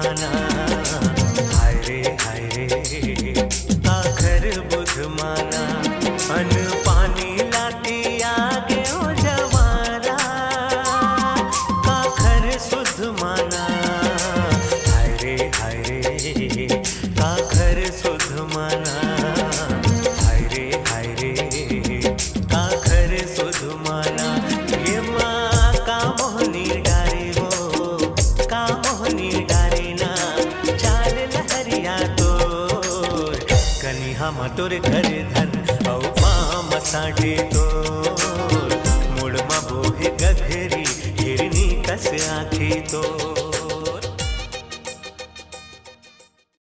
माना। हाय रे आखर बुध माना। अन पानी लाती आगे ओ जवारा, काखर सुध माना। हाय रे काखर सुध माना। हाय रे काखर सुध माना। ये माँ का मोहनी डारे हो, का मोहनी डारे ना। चाल लहरिया तोर कनी हम तोर घर धन औ माम साडे तोर। मुड़ मा बोहे गघरी हिरनी कस आँखी तोर।